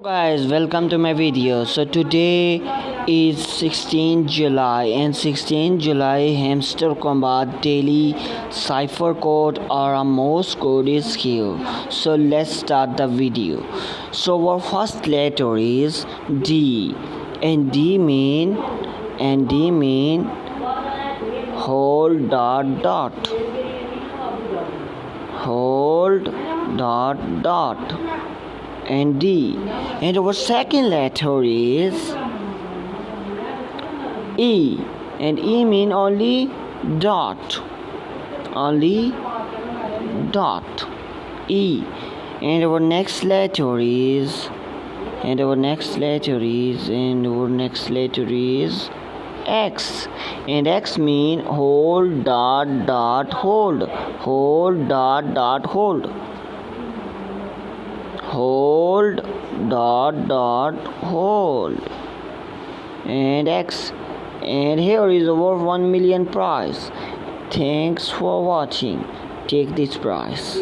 Guys, welcome to my video. So today is 16 July and 16 July hamster combat daily cipher code or a Morse code is here. So let's start the video. So our first letter is D and D mean hold dot and D, and our second letter is E, and E mean only dot E, and our next letter is X, and X mean hold dot hold and X, and here is our 1 million prize. Thanks for watching. Take this prize.